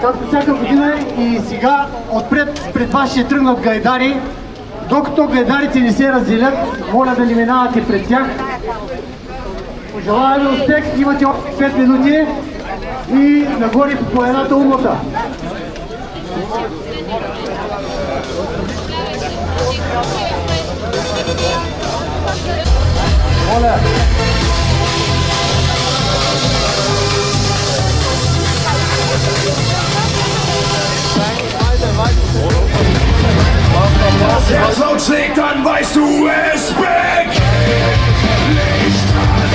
Както всяка година и сега пред вас ще тръгнат гайдари. Докато гайдарите не се разделят, моля да не минавате пред тях. Пожелаваме успех, имате 5 минути и нагоре по едната умота. Моля! Das Herz laut schlägt, dann weißt du es weg. Licht an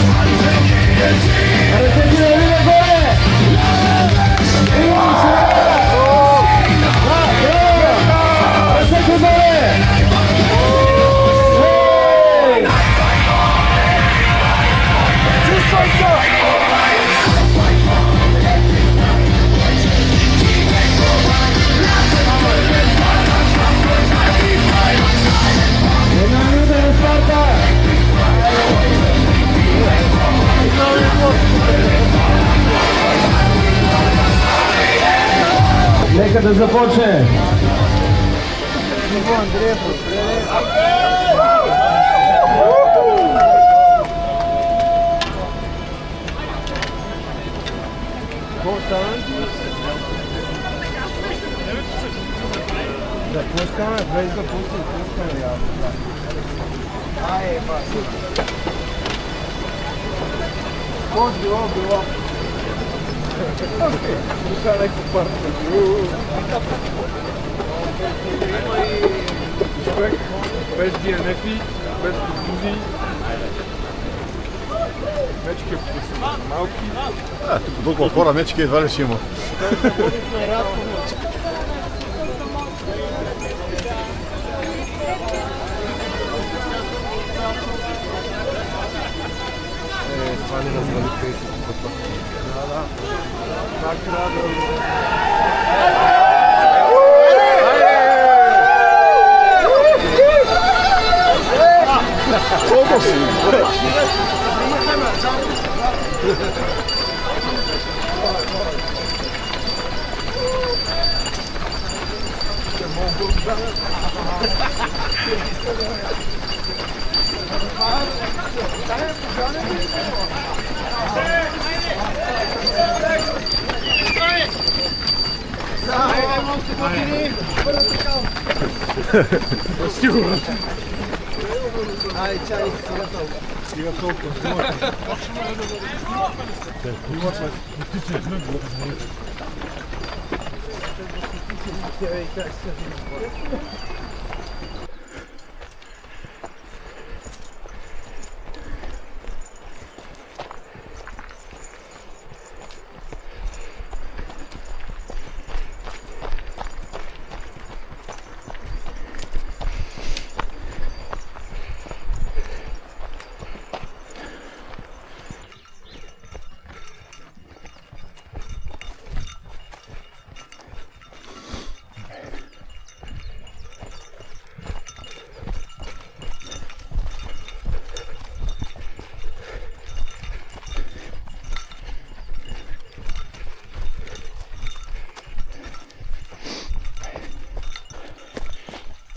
Нека да започне! Запускаме, без да пускаме. Ай, баси. Какво било? Душа леко парта. Човек без DNF-и, без контузии. Мечки е малки. Тук толкова хора мечки едва ли ще има. Това не развали фейсбук пътва. Да. Так трябва да... Колко си? Сигурно. Ай, чай, сега толкова.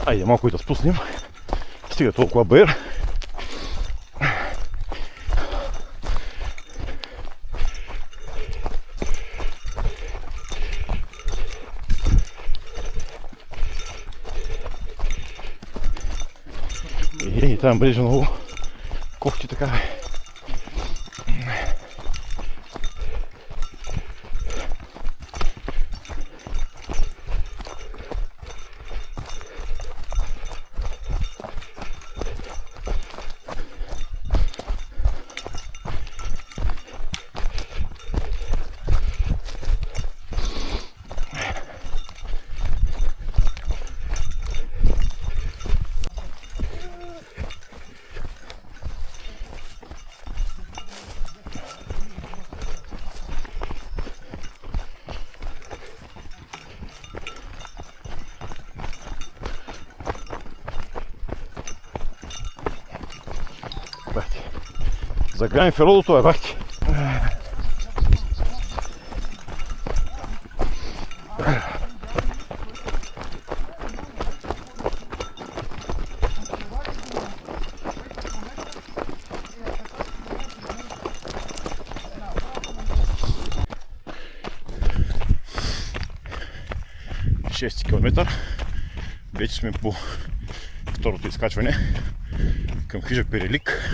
Айде малко и да спуснем. Стига толкова баер. И там ближе много кофти така. Заграми феролото е бахти. Шести километър. Вече сме по второто изкачване към хижа Перелик.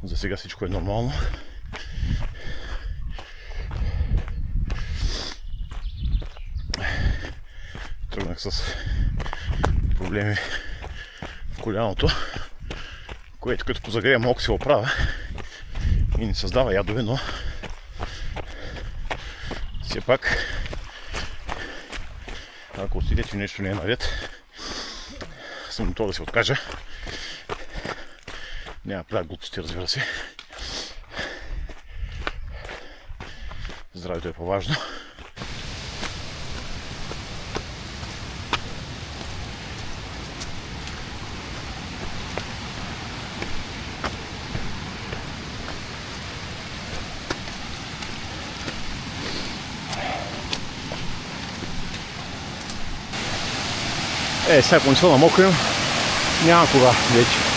За сега всичко е нормално. Тръгнах с проблеми в коляното, което като позагрея малко се оправя и не създава ядове, но все пак ако усетите, че нещо не е наред, съм готов да се откажа. Няма правя глупости, разбира се. Здравето е по-важно. Сега ако не се намокрим, няма кога вече.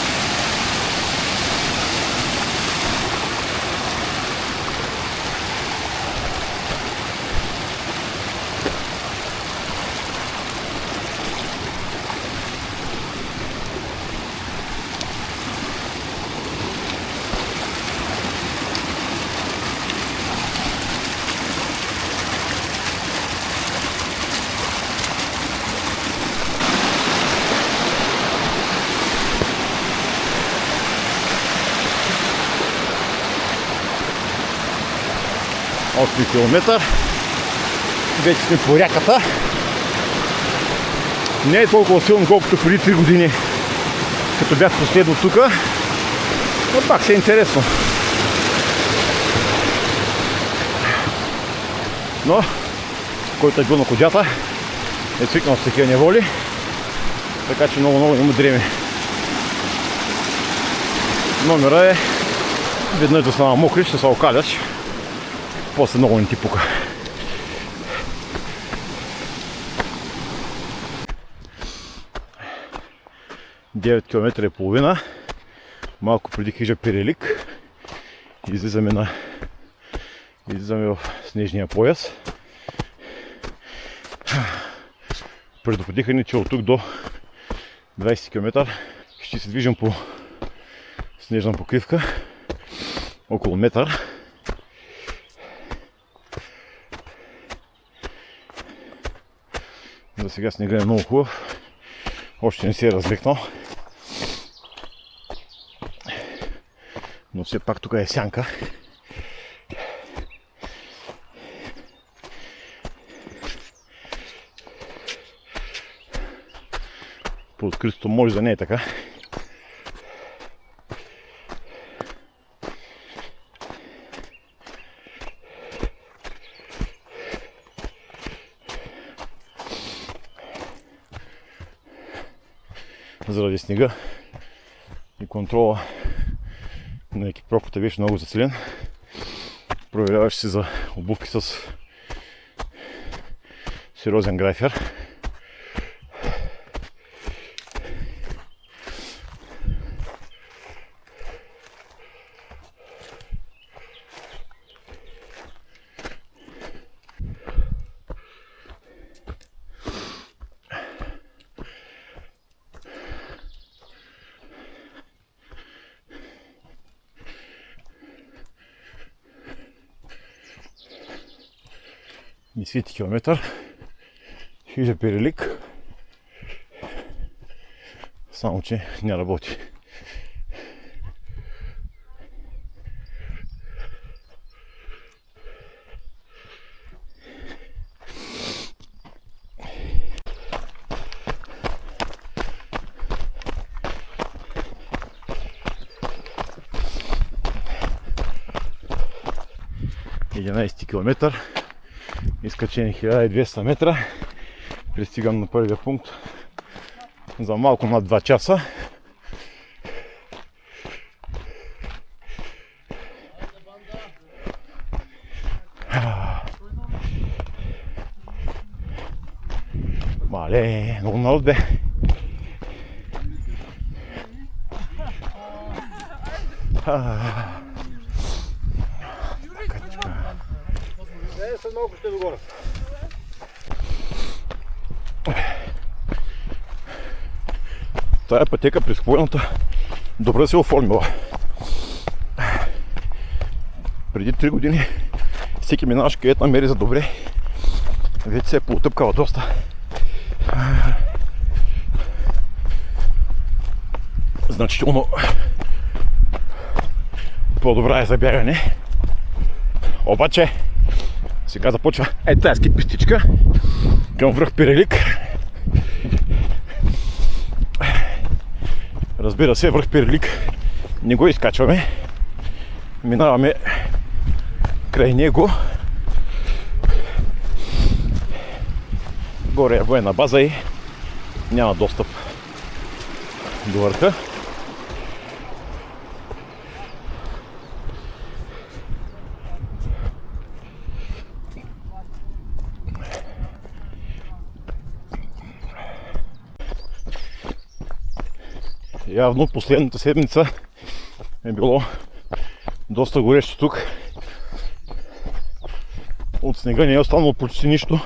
Осми километър. Вече сме по ряката. Не е толкова силно, колкото преди 3 години, като бях последно тук. Но пак се е интересно. Но, който е бил на кодята, е свикнал с такива неволи. Така че много има дреме. Номера е веднъж да стана мокри, ще се окаляш. После много не ти пука. Девет километра и половина. Малко преди хижа Перелик. Излизаме в снежния пояс. Предупредиха ни, че от тук до 20 км ще се движим по снежна покривка. Около метър. За сега снега е много хубав. Още не се е разлекнал. Но все пак тук е сянка. По откритото може да не е така. Заради снега и контрола на екипировката беше много засилен. Проверяваш се за обувки с сериозен грайфер. Десети километър. Хижа Перелик. Само че не работи. Единайсети километър. Изкачени 1200 метра. Пристигам на първия пункт за малко над 2 часа. Мале, много народ бе. След малко ще догоре. Тая пътека през хвойната добре се оформила. Преди 3 години всеки минаваш където намери за добре. Вече се е поотъпкала доста. Значително по-добра е за бягане. Обаче сега започва тази ски пистичка към връх Перелик. Разбира се, връх Перелик не го изкачваме. Минаваме край него. Горе е военна база и няма достъп до върха. Явно последната седмица е било доста горещо тук. От снега не е останало почти нищо.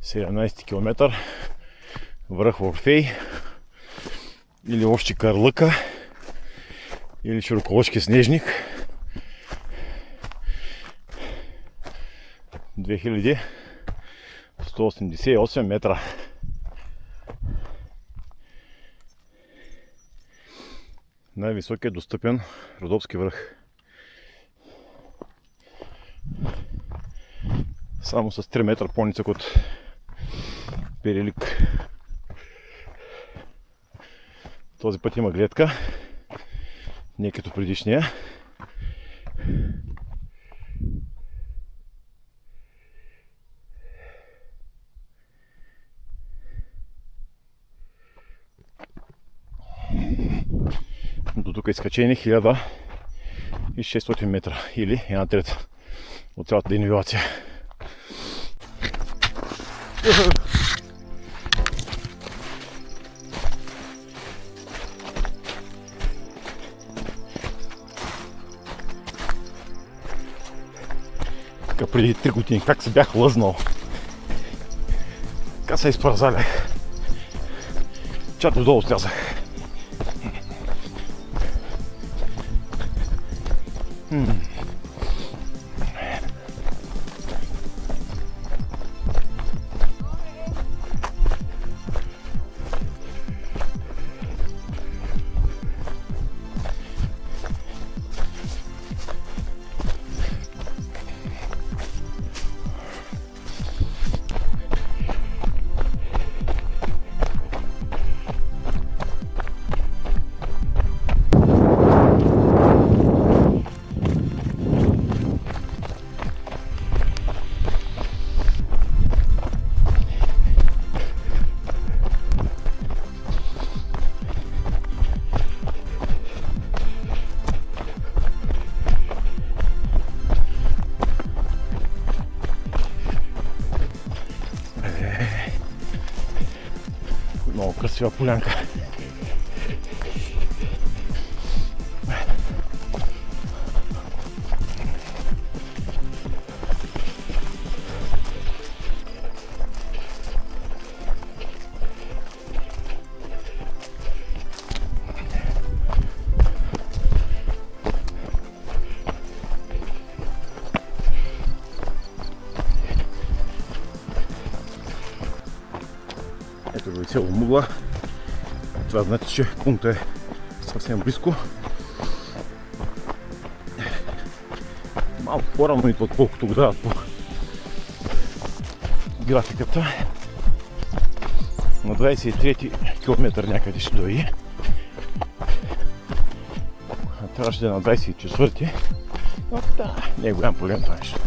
Седемнадесети километър, връх Орфей или още Карлъка или Широколъшки снежник. 2188 метра. Най-високият достъпен Родопски връх. Само с 3 метра по-нисък от Перелик. Този път има гледка, не като предишния. До тук изкачени 1600 метра или 1/3 от цялата денивелация. Така преди 3 години, как се бях лъзнал. Така се изпързалях. Чак додолу слязах. Много красива полянка. Ето го и село Мугла. Това значи, че пунктът е съвсем близко. Малко по-рано идва, отколкото го дават по графиката. На 23-ти километър някъде ще дойде. Трябваше да е на 24-ти. Но да, не е голям проблем това нещо.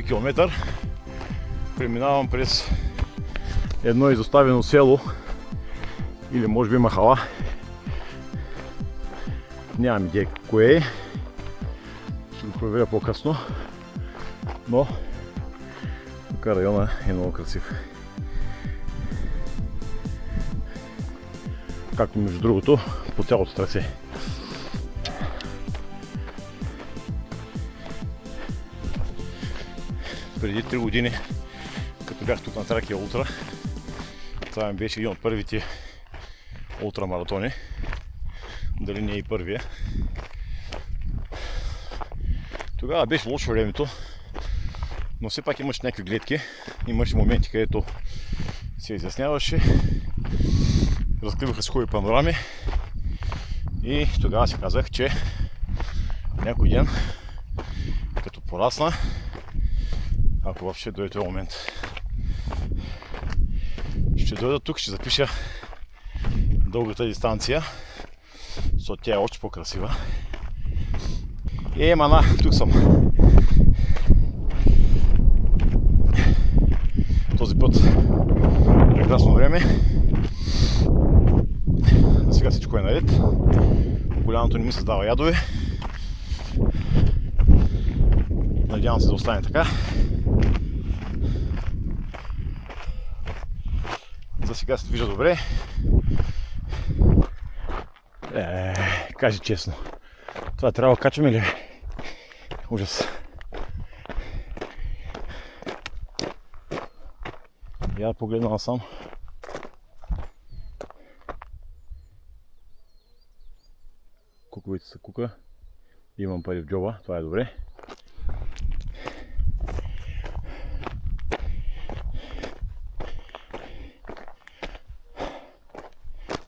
Километър. Преминавам през едно изоставено село или може би махала. Нямам идея какво е. Ще го проверя по-късно. Но тук района е много красив. Както между другото по цялото трасе. Преди 3 години, като бях тук на Тракия Ултра, това ми беше един от първите ултрамаратони, дали не е и първия. Тогава беше лошо времето, но все пак имаш някакви гледки, имаше моменти, където се изясняваше, разкриваха се хубави панорами и тогава си казах, че някой ден, като порасна, ако въобще дойде този момент, ще дойда тук, ще запиша дългата дистанция, защото тя е още по-красива. Мана, тук съм. Този път прекрасно време. Сега всичко е наред. Поляното не ми създава ядове. Надявам се да остане така. За сега се движа добре. Кажи честно. Това трябва да качваме ли? Ужас. Я погледна насам. Куковите са кука. Имам пари в джоба, това е добре.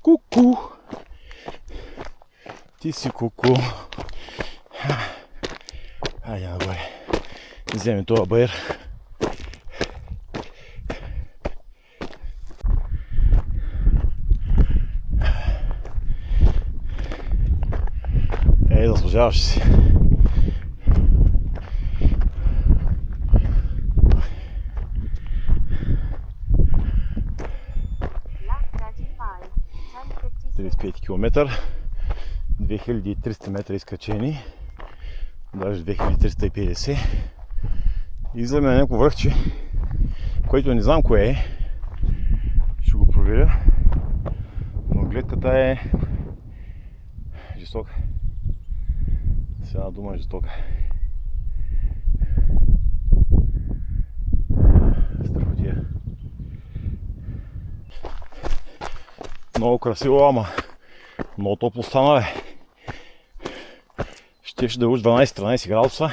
Ку-ку! Ти си ку-ку. Айде нагоре. Вземем това баер. Заслужаваш си. Километър, 2300 метра изкачени, даже 2350. Излизаме на някакво връхче, което не знам кое е. Ще го проверя, но гледката е жестока. С една дума е жестока. Страхотия. Много красиво, ама много топло стана, бе. Щеше да е уж 12-13 градуса.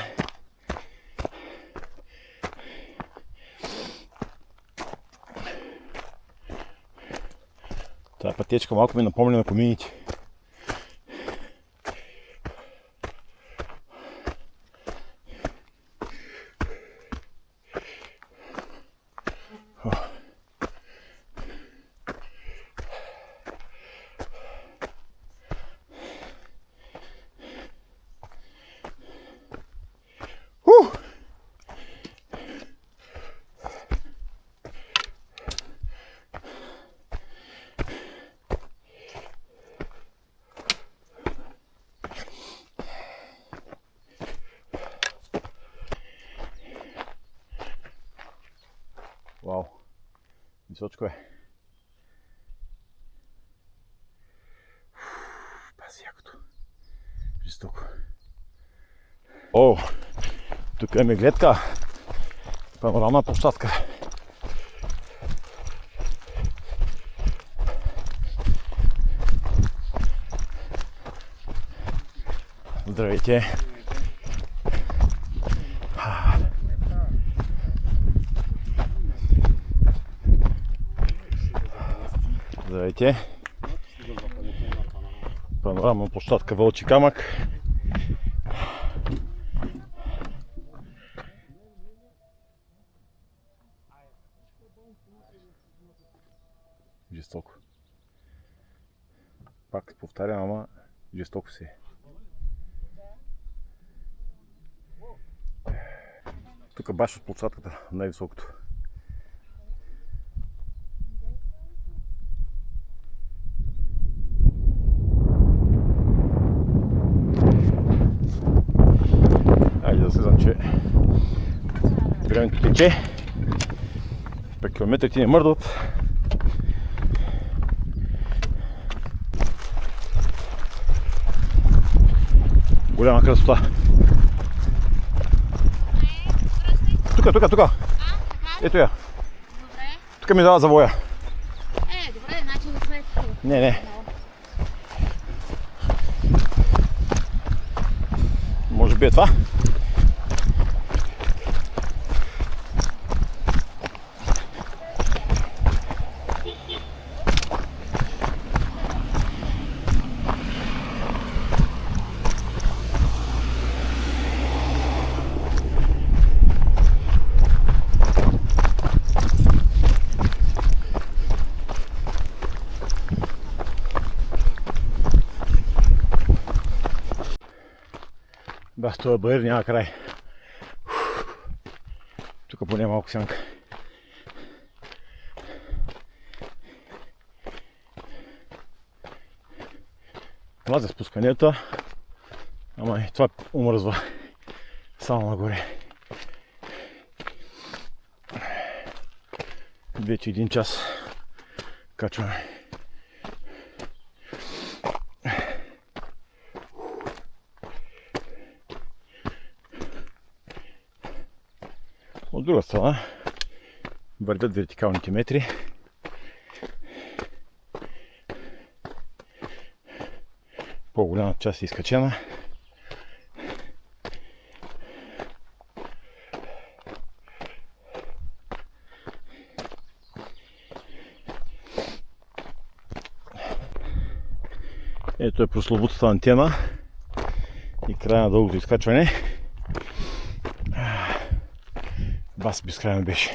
Тая пътечка малко ми напомня на комините. Височко е. Пази якото. Жестоко. О, тук имаме гледка. Панорамна площадка. Здравейте. Здравейте. Панорамна площадка Вълчи камък. Жестоко. Пак повтарям, ама жестоко си. Тук баш от площадката, най-високото. Айде да слизам, че времето тече. Пък километрите не мърдат. Голяма красота. Тук. Ето я. Добре. Тук ми дава завоя. Добре, значи не сме си. Не. Може би е това? С този бариер няма край. Тук поне малко сянка. Млазя спусканията, ама и това умръзва само нагоре. Вече 1 час качваме. От друга страна вървят вертикалните метри. По-голяма част е изкачена. Ето е прословутата антена и края на дългото изкачване. Бас безкрайно беше.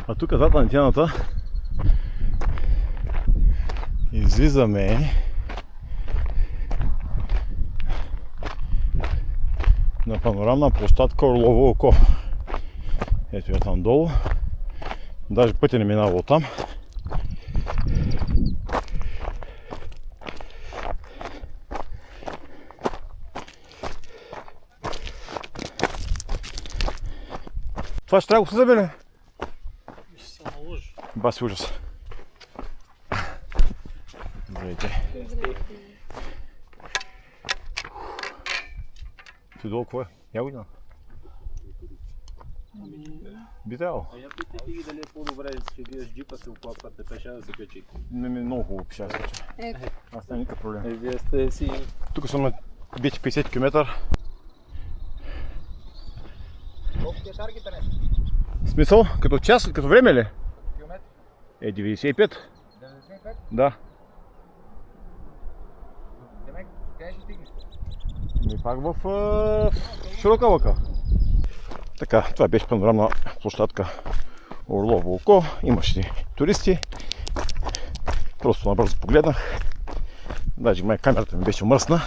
А тук зад антената излизаме на панорамна площадка Орлово око. Ето я там долу. Даже пътя не минава от там. Това ще трябва да го слизаме ли? Ще се наложи. Баси ужас. Здравейте. Ти долу какво е? Ягодина? Би трябвало. А я питайте ги дали е по-добре да си вие с джипа се оплаквате, пеша да се качи. Много хубаво пеша да се кача. Аз няма никакъв проблем. Вие сте си... Тук съм на вече 50 км. Колко ти е таргета днес? Смисъл? Като час, като време ли? Километри? 95. 95? Да. Демек, къде ще стигнеш? Пак в широка лъка. Така, това беше панорамна площадка Орлово око. Имаше туристи. Просто набързо погледнах. Даже май камерата ми беше мръсна.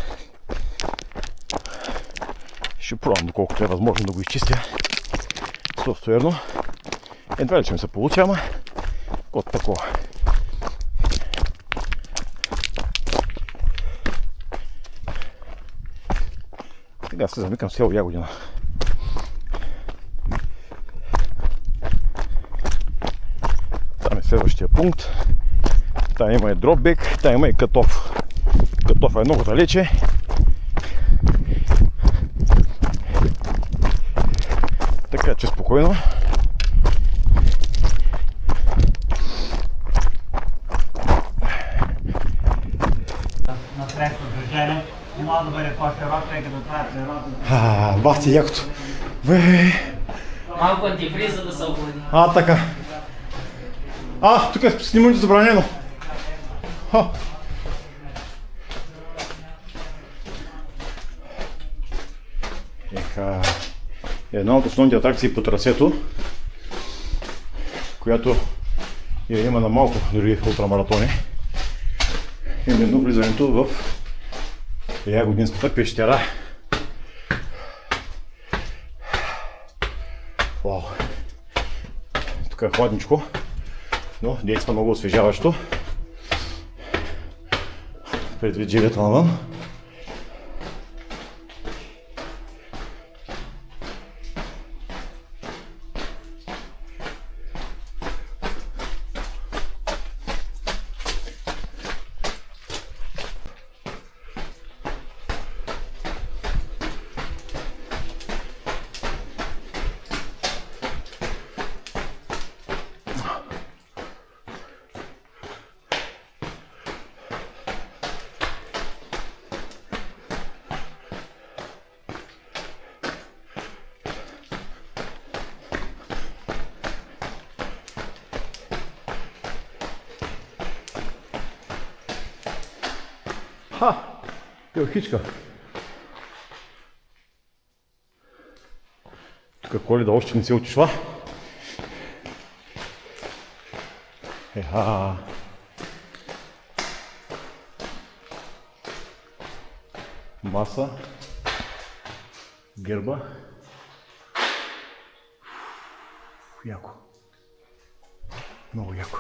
Ще пробвам доколкото е възможно да го изчистя софтуерно. Едва ли че ми се получи, ама от такова. Сега се замикам село Ягодина. Там е следващия пункт. Там има и дропбек, там има и Катов. Катов е много далече. Така че спокойно. На средство движение. Не може да бъде по-широк, тъй като това е природно. Бах ти якото. Малко антифриз, за да се охлади. Така. Тук е снимането забранено. Една от основните атракции по трасето, която има на малко дори ултрамаратони, именно влизането в Ягодинската пещера. Вау! Тук е хладничко, но действа много освежаващо. Предвид жилета навън. Хичка. Тук Коледа още не се отишла. Маса. Герба. Яко. Много яко.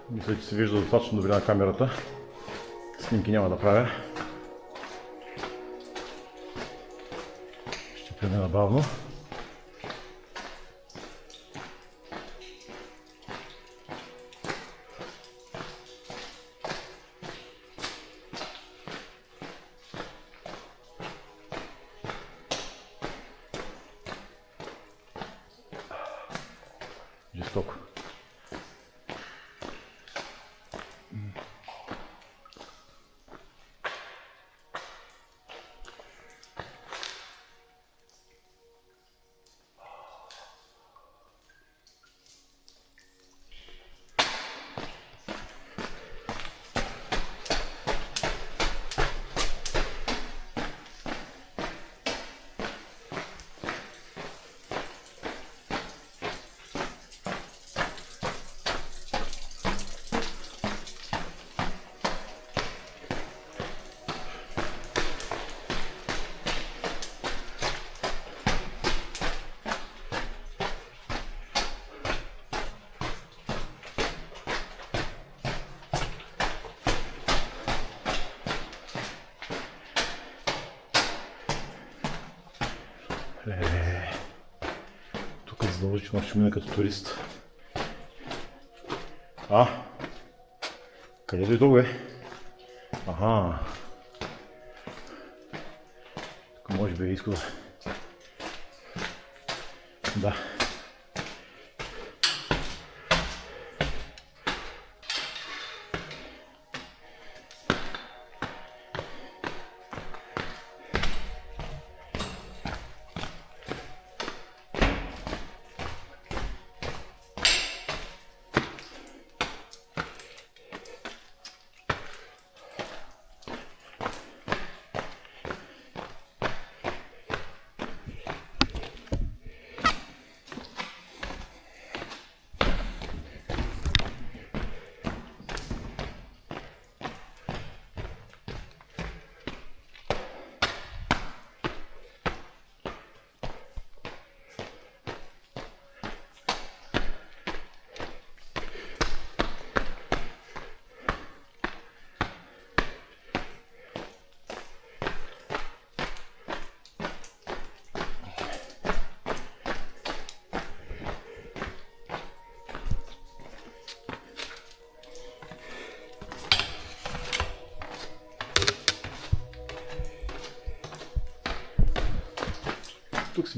Мисля, че се вижда достатъчно добре на камерата. Снимки няма да правя. Ще премина бавно. Жестоко. Тук е задължително ще мина като турист. Къде дойдох, бе? Тук може би е изхода. Да.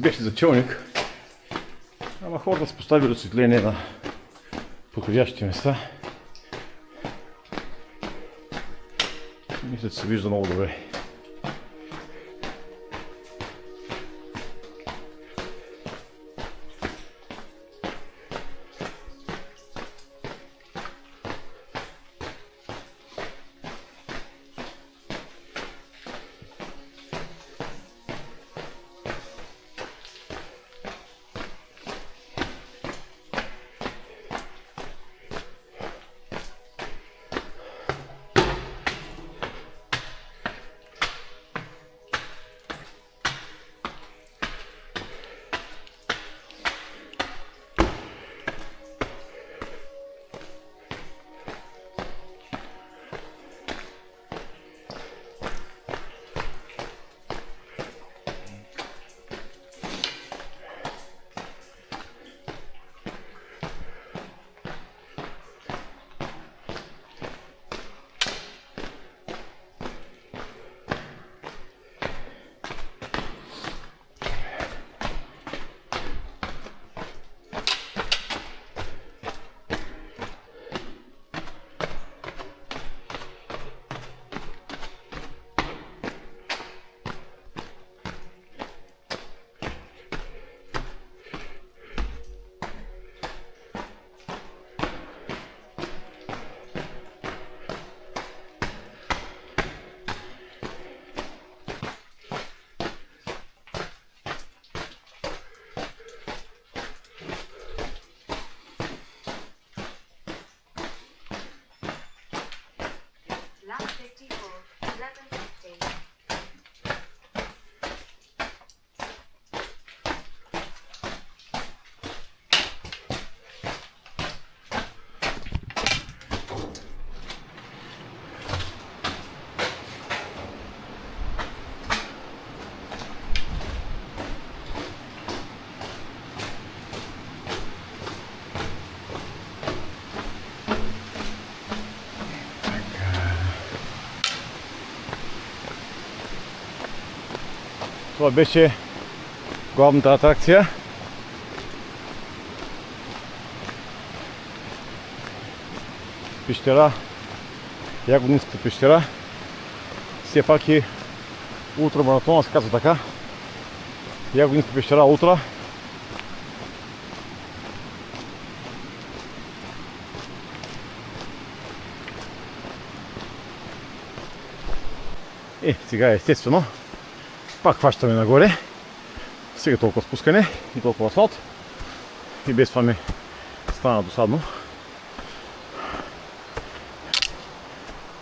беше за челник. Ама хората са поставили осветление на подходящите места. Мисля, че се вижда много добре. Това беше главната атракция. Пещера, Ягодинската пещера. Все пак е ултрамаратона, се казва така. Ягодинска пещера ултра. Сега естествено пак хващаме нагоре. Сега толкова спускане и толкова асфалт. И без това ми стана досадно.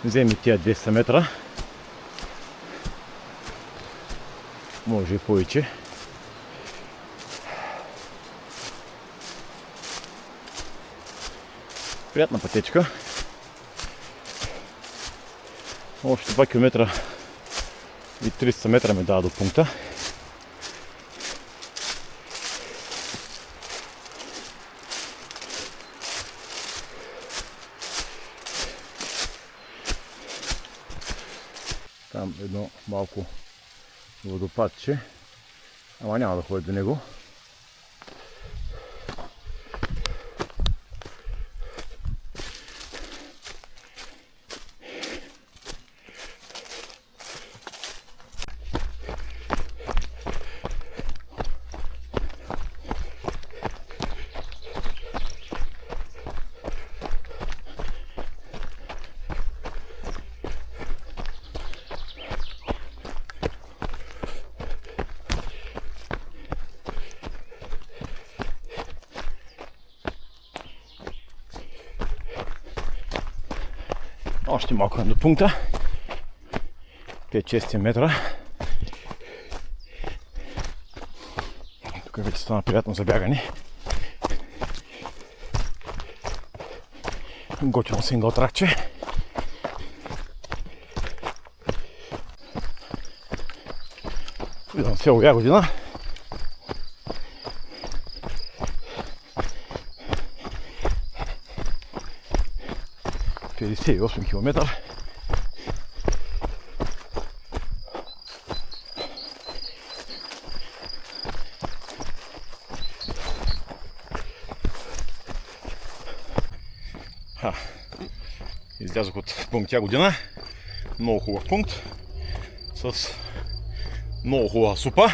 Вземи тия 200 метра. Може и повече. Приятна пътечка. Още 2 км и 300 метра ме дава до пункта. Там едно малко водопадче, ама няма да ходя до него. Още малко до пункта. 5-6 метра. Тук вече стана приятно за бягане. Готино сингъл тракче. Идвам село Ягодина. Е 8 км. Излязох от пункт Ягодина. Много хубав пункт. С много хубава супа.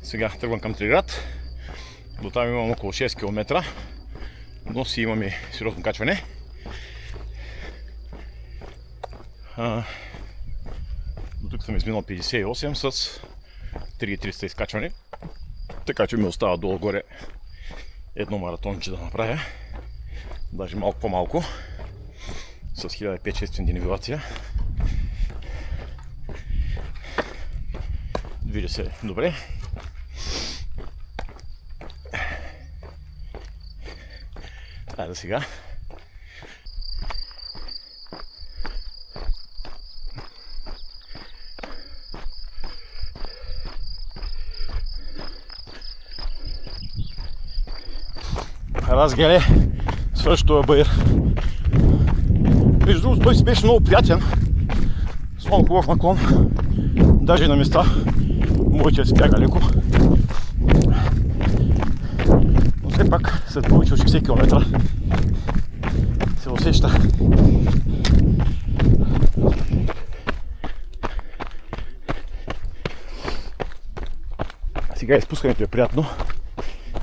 Сега тръгвам към Триград. До там имам около 6 км. Но си имаме сериозно качване. До тук съм изминал 58 с 3300 изкачване. Така че ми остава долу-горе едно маратонче да направя. Даже малко по-малко. С 1500 денивелация. Движи се добре. Айде сега. Разгеле, също е баир. Между другото, той си беше много приятен. С много хубав наклон. Даже на места моите спяга леко. Но все пак след повече от 60 км се усеща. Сега изпускането е приятно.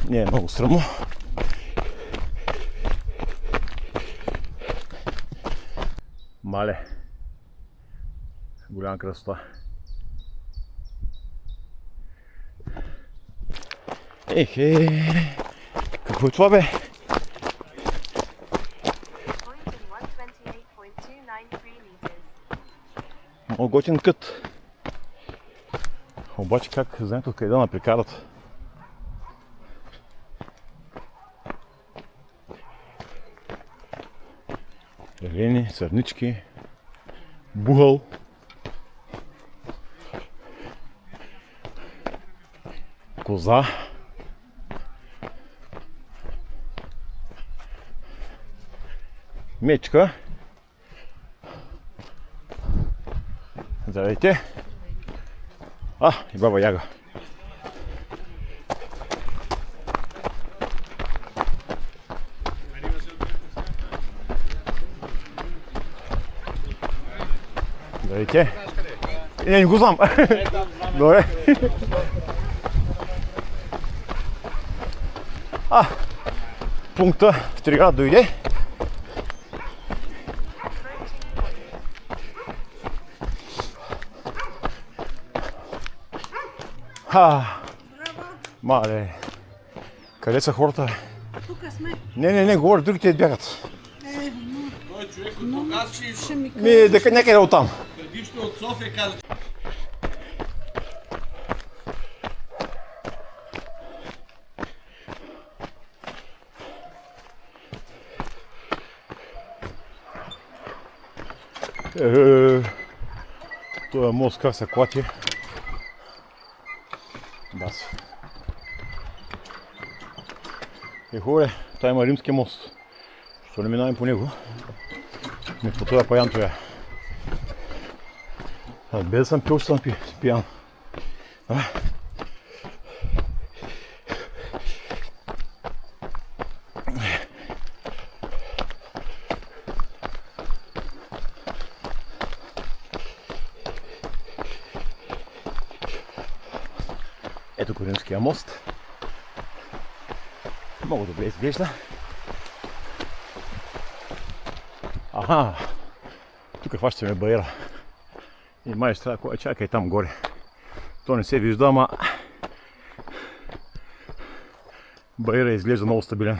Не е много стръмно. Мале. Голяма красота. Ехе! Какво е това, бе? Много готин кът. Обаче как знаете откъде да напрекарат? Елени, сърнички, бугъл. Коза. Мечка. Здравейте. И баба Яга. Здравейте. Не го знам. Добре. Пункта в Триград дойде. Мале. Къде са хората? Тук сме. Не, говоря, другите бягат. Той човек от Бургас ще ми Дека някъде оттам. предишно от София каза. Това мост как се клати. Бас. Хубаво, това има римски мост. Що не минаваме по него? Не по това паянто. Без да съм пил, ще съм пиян. Ето го римския мост. Много добре изглежда. Тук хващаме баира. И май ще трябва, чакай там горе. То не се вижда, ама баира изглежда много стабилен.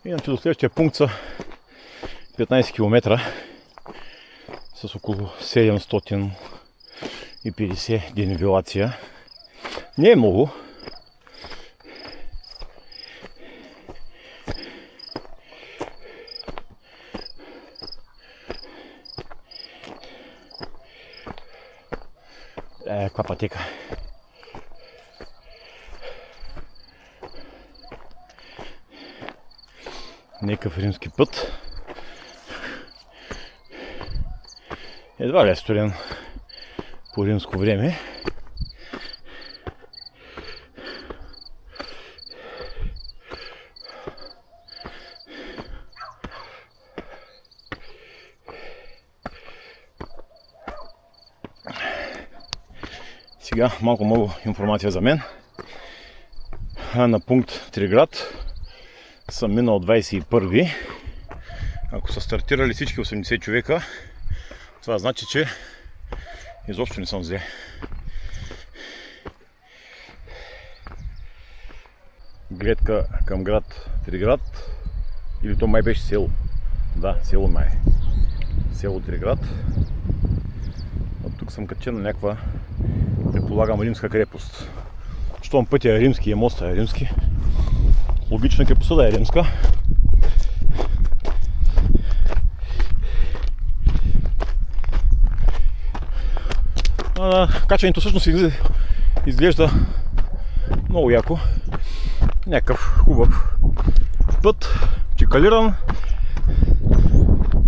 Иначе до следващия пункт са 15 км с около 750 денивелация. Не е много. Каква пътека. Некъв римски път. Едва ли е строен по римско време. Сега малко много информация за мен. На пункт Триград съм минал 21-ви. Ако са стартирали всички 80 човека, това значи, че изобщо не съм зле. Гледка към град Триград. Или то май беше село. Да, село май. Село Триград. От тук съм качен на някаква, предполагам, римска крепост. Щом пътя е римски и моста е римски, логично крепостта да е римска. Качването всъщност изглежда много яко. Някакъв хубав път, чекалиран,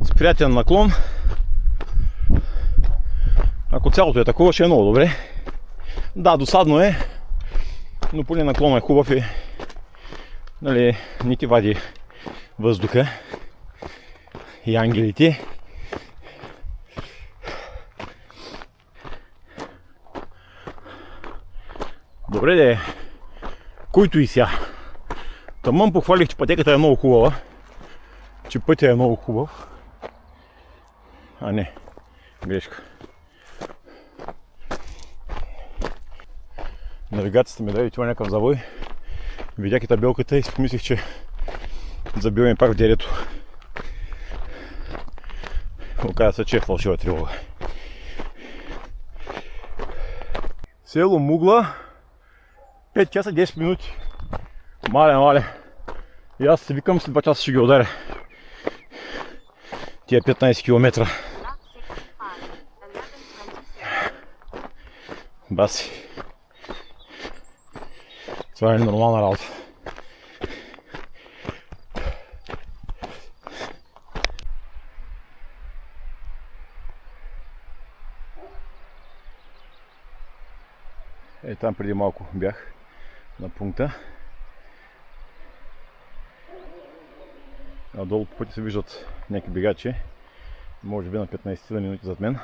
с приятен наклон. Ако цялото е такова, ще е много добре. Да, досадно е, но поне наклон е хубав и нали, не ти вади въздуха и ангелите. Добре де, който и ся. Тъмън похвалих, че пътеката е много хубава, че пътя е много хубав. А не, грешка. Навигацията ми даде това някакъв завой. Видях и табелката и си помислих, че забиваме пак в дерето. Оказа се, че е фалшива тревога. Село Мугла, 5 часа 10 минути. Мале. И аз се викам, след 2 часа ще ги ударя. Тия 15 км. Баси. Това е нормална работа. Там преди малко бях на пункта. А долу по пътя се виждат някакви бегачи. Може би на 15 минути зад мен.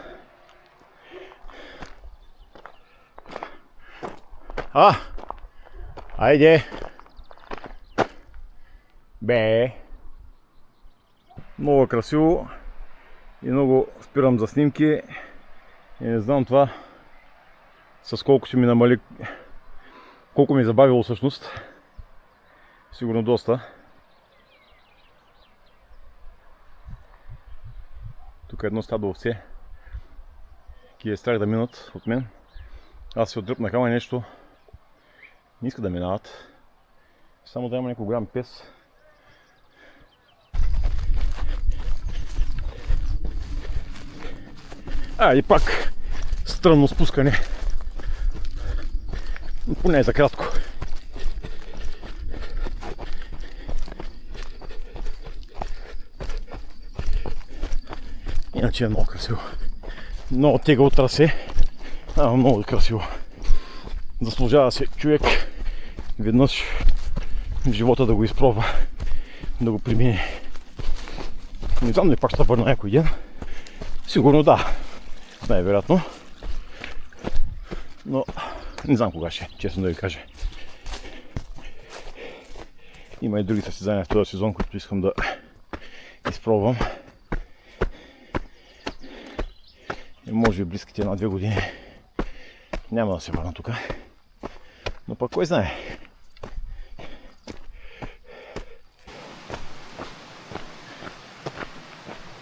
Айде! Бе! Много красиво и много спирам за снимки и не знам това с колко ще ми намали, колко ми е забавило всъщност. Сигурно доста. Тук е едно стадо овце. Ки е страх да минат от мен. Аз се отдръпнах, ама нещо не иска да минават. Само да има някой голям пес. И пак странно спускане. Поне за кратко. Иначе е много красиво. Много тегаво трасе, много красиво. Заслужава се човек веднъж в живота да го изпробва, да го премине. Не знам дали пак ще върна някой ден. Сигурно да, най-вероятно. Но не знам кога ще, честно да ви кажа. Има и други състезания в този сезон, които искам да изпробвам. И може би близките 1-2 години няма да се върна тук. Но пък кой знае.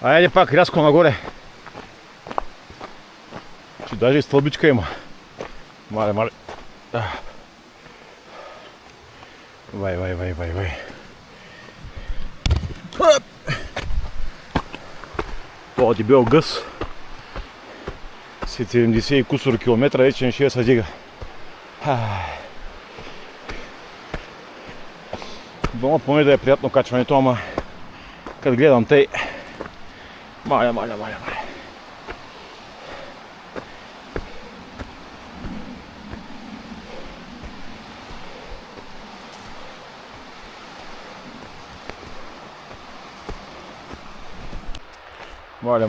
Айде пак рязко нагоре. Че даже и стълбичка има. Мале. Вай. Това дебел гъс. След 70 и кусор километра вече не ще се дига. Дома поне да е приятно качването, ама като гледам тъй маля.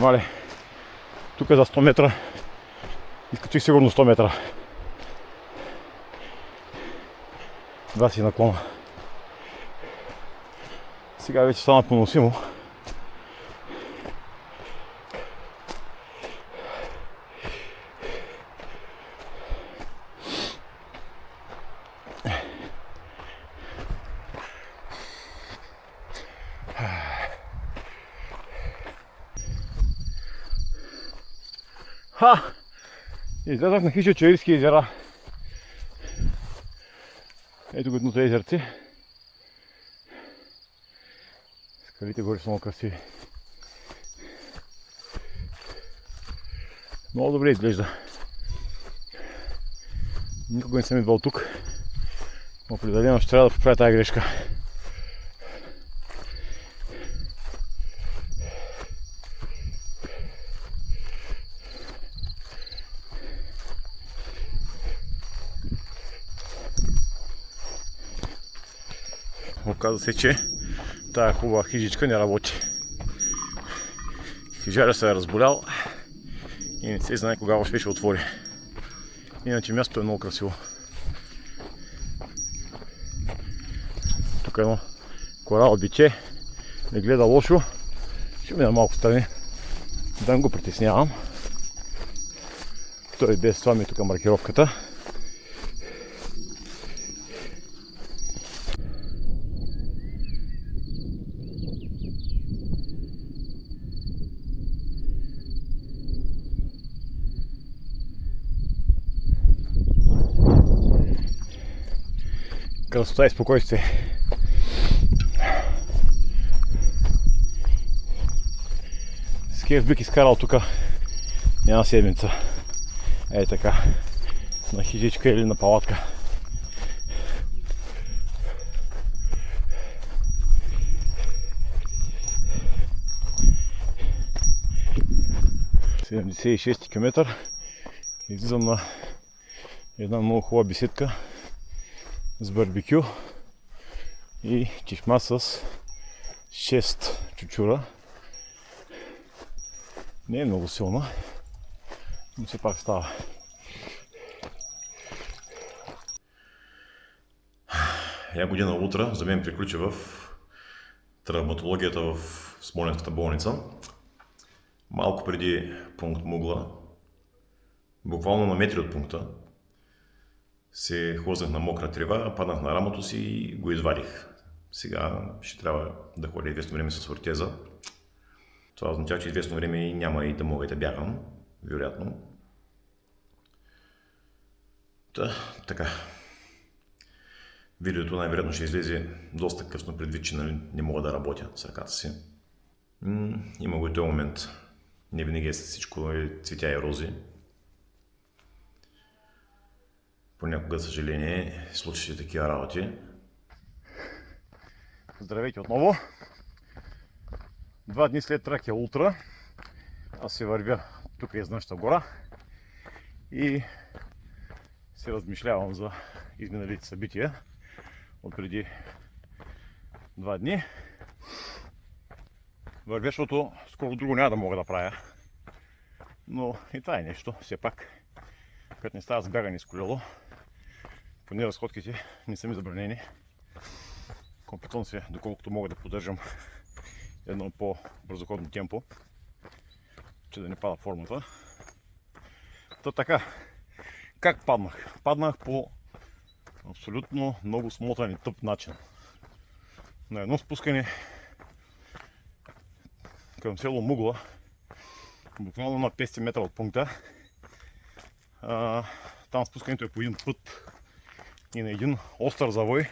Мале. Тук е за 100 метра. Изкачих сигурно 100 метра. два си наклона. Сега вече стана поносимо. Излязах на Хишечоирски езера. Ето го едното езерце. Скалите горе са много красиви. Много добре изглежда. Никога не съм идвал тук. Определено ще трябва да поправя тази грешка. Оказва се, че тая хубава хижичка не работи. Хижаря се е разболял и не се знае кога ще отвори. Иначе мястото е много красиво. Тук едно корал биче не гледа лошо. Ще мина малко страни, да не го притеснявам. Той без това ми е тук маркировката. Красота и спокойствие. С кеф бих изкарал тук една седмица. Ей така, на хижичка или на палатка. – 76 км. Излизам на една много хубава беседка с барбекю и чешма с 6 чучура. Не е много силна, но все пак става. Я година утра за мен приключи в травматологията в Смолянската болница. Малко преди пункт Мугла, буквално на метри от пункта, се хлъзнах на мокра трева, паднах на рамото си и го извадих. Сега ще трябва да ходя известно време с ортеза. Това означава, че известно време няма и да мога да бягам, вероятно. Така. Видеото най-вероятно ще излезе доста късно, предвид, че не мога да работя с ръката си. Има го и този момент. Не винаги всичко е цветя и рози. Понякога, за съжаление, случват такива работи. Здравейте отново! 2 дни след Тракия Ултра аз се вървя тук из нашата гора и се размишлявам за изминалите събития от преди 2 дни. Вървя, защото скоро друго няма да мога да правя. Но и това е нещо, все пак, като не става с бягане с колело, поне разходките не са ми забранени. Компетентно се, доколкото мога да поддържам едно по-бързоходно темпо, че да не пада формата. Та така, как паднах? Паднах по абсолютно много смотан и тъп начин. На едно спускане към село Мугла, буквално на 500 метра от пункта. Там спускането е по един път и на един остър завой.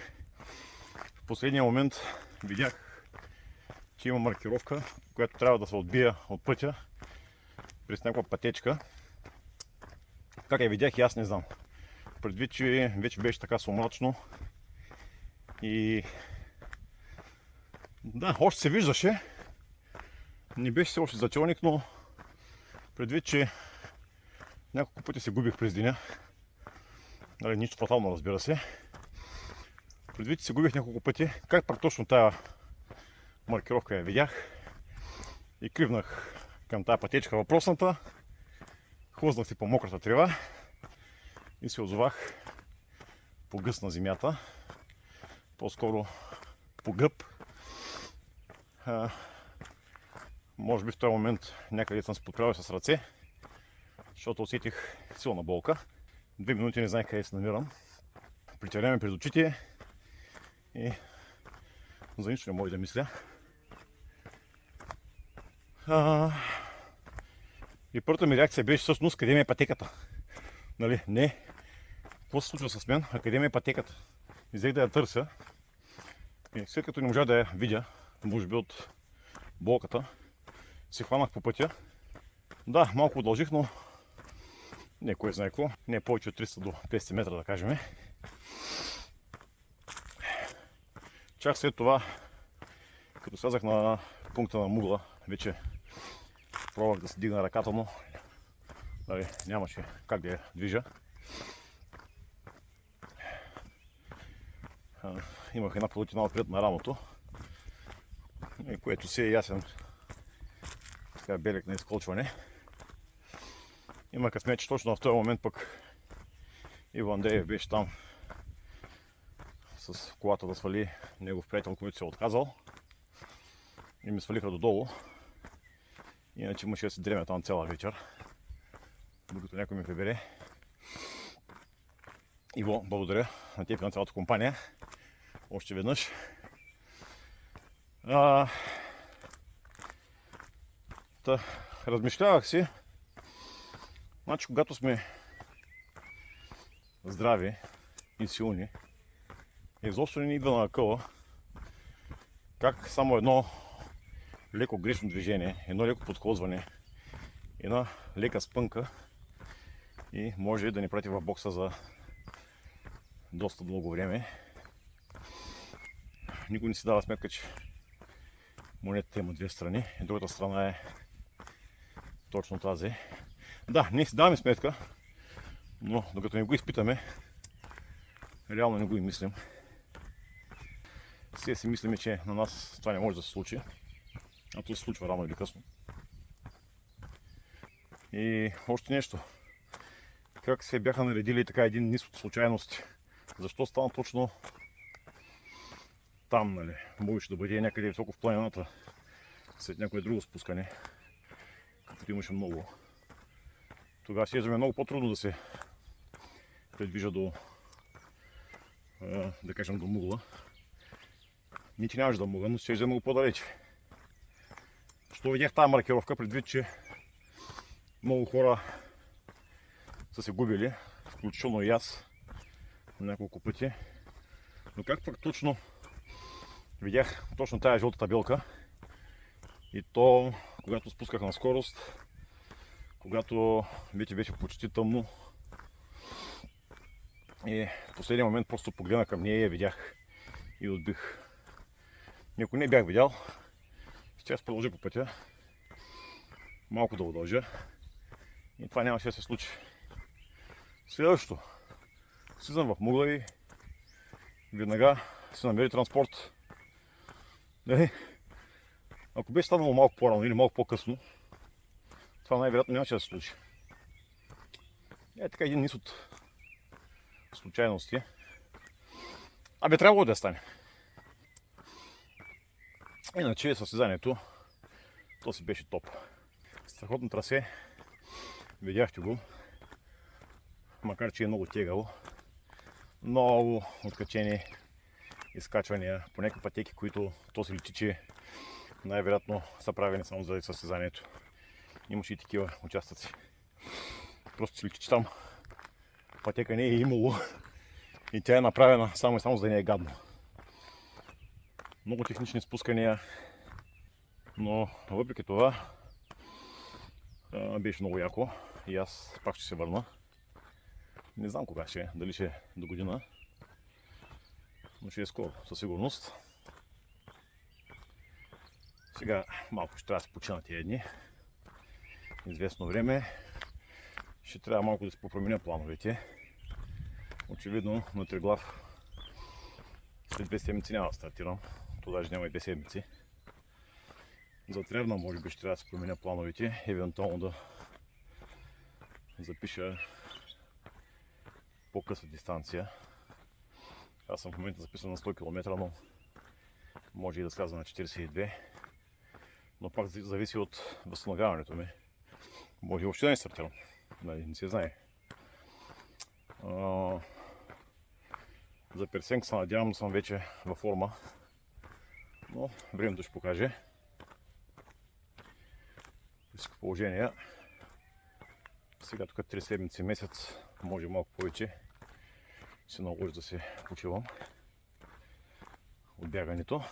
В последния момент видях, че има маркировка, която трябва да се отбия от пътя през някаква пътечка. Как я видях и аз не знам. Предвид, че вече беше така сумрачно и да, още се виждаше. Не беше се още зачелник, но предвид, че няколко пъти се губих през деня. Нали, нищо фатално, разбира се. Предвид, че се губих няколко пъти, как пак точно тая маркировка я видях и кривнах към тая пътечка въпросната, хлъзнах си по мократа трева и се озовах по гъсна земята по-скоро по гъб. Може би в този момент някъде съм се подправил с ръце, защото усетих силна болка. 2 минути не знаех къде се намирам. Притегля ме пред очите и за нищо не мога да мисля. И първата ми реакция беше всъщност къде ми е пътеката. Нали? Не какво се случва с мен, а къде ми е пътеката. Взех да я търся и след като не можа да я видя, може би от болката, се хванах по пътя. Да, малко удължих, но не кой знае какво. Не повече от 300 до 500 метра, да кажем. Чак след това, като слязах на пункта на Мугла, вече пробвах да се дигна ръката, но нямаше как да я движа. Имах една пълотина отпред на рамото, което си е ясен белег на изколчване. Има късмет, че точно в този момент пък Иван Деев беше там с колата да свали негов приятел, който се е отказал, и ми свалиха додолу. Иначе имаше да се дреме там цяла вечер, докато някой ми прибере. Иво, благодаря на теб и на цялата компания още веднъж. Размишлявах си, значи когато сме здрави и силни, изобщо не ни идва на акъла как само едно леко грешно движение, едно леко подхлъзване, една лека спънка и може да ни прати в бокса за доста дълго време. Никой не си дава сметка, че монетата има две страни и другата страна е точно тази. Да, ние си даваме сметка, но докато не го изпитаме, реално не го и мислим. Сега си мислиме, че на нас това не може да се случи, а то се случва рано или късно. И още нещо. Как се бяха наредили така един низ от случайности? Защо стана точно там, нали? Можеше да бъде някъде високо в планината, след някое друго спускане, като имаше много. Тогава ще е много по-трудно да се предвижда до, да кажем, до Мугла. Нити нямаше да мога, но ще е много по-далече. Що видях тази маркировка, предвид, че много хора са се губили, включително и аз няколко пъти. Но как пък точно видях точно тая жълта табелка, и то когато спусках на скорост, когато вече беше почти тъмно, и в последния момент просто погледнах към нея и я видях и отбих. И ако не бях видял, ще продължа по пътя, малко да удължа и това нямаше да се случи. Следващото, слизам в Мугла и веднага се намери транспорт. Ако беше станало малко по-рано или малко по-късно, това най-вероятно нямаше да се случи. Е така един низ от случайности. Абе, трябвало да стане. Иначе състезанието, то си беше топ. Страхотно трасе, видяхте го, макар че е много тегаво. Много откачени изкачвания по някакви пътеки, които то се личи, че най-вероятно са правени само за състезанието. Имаше и такива участъци. Просто се личи, че там пътека не е имало и тя е направена само и само за да не е гадно. Много технични спускания, но въпреки това беше много яко и аз пак ще се върна. Не знам кога ще е, дали ще е до година, но ще е скоро, със сигурност. Сега малко ще трябва да се почина тия дни. Известно време ще трябва малко да се попроменя плановете. Очевидно на Триглав след 2 седмици няма да стартирам. То даже няма и 2 седмици. За Тревна може би ще трябва да се променя плановете, евентуално да запиша по-къса дистанция. Аз съм в момента записан на 100 км, но може и да сляза на 42. Но пак зависи от възстановяването ми. Може и въобще да не стартирам. Не се знае. За персенк се надявам да съм вече във форма. Но времето ще покаже. Всичко положение. Сега тук 3 седмици, месец, може малко повече. Се наложи да се почивам от бягането.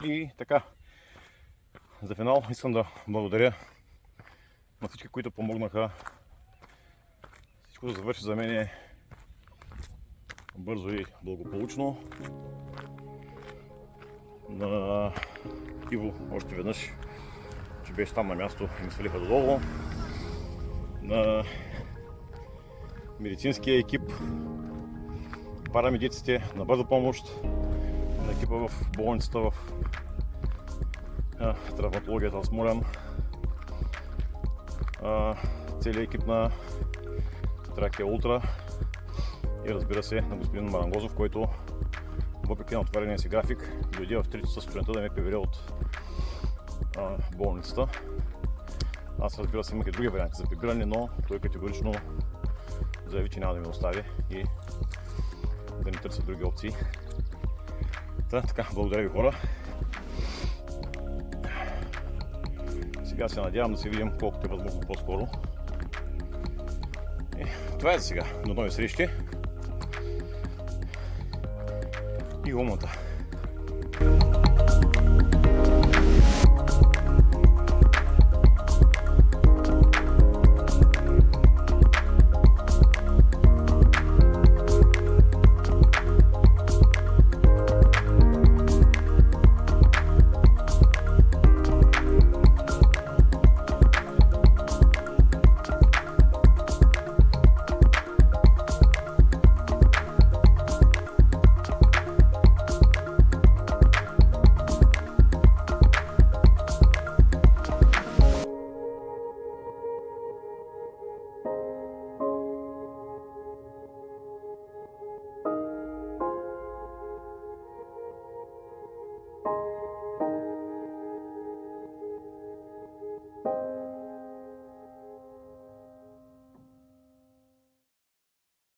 И така, за финал искам да благодаря на всички, които помогнаха всичко да завърши за мен бързо и благополучно. На Иво още веднъж, че беше там на място и ме свалиха додолу. На медицинския екип, парамедиците, на бърза помощ, на екипа в болницата в травматологията в Смолян, целият екип на Тракия Ултра и разбира се на господин Марангозов, който въпреки на отварения си график дойде в 3 часа сутринта да ме прибере от болницата. Аз разбира се имах и други варианти за прибиране, но той категорично заяви, че няма да ме остави и да не търся други опции. Така, благодаря ви, хора. Сега се надявам да се видим колкото е възможно по-скоро. Това е за сега. До нови срещи и умата.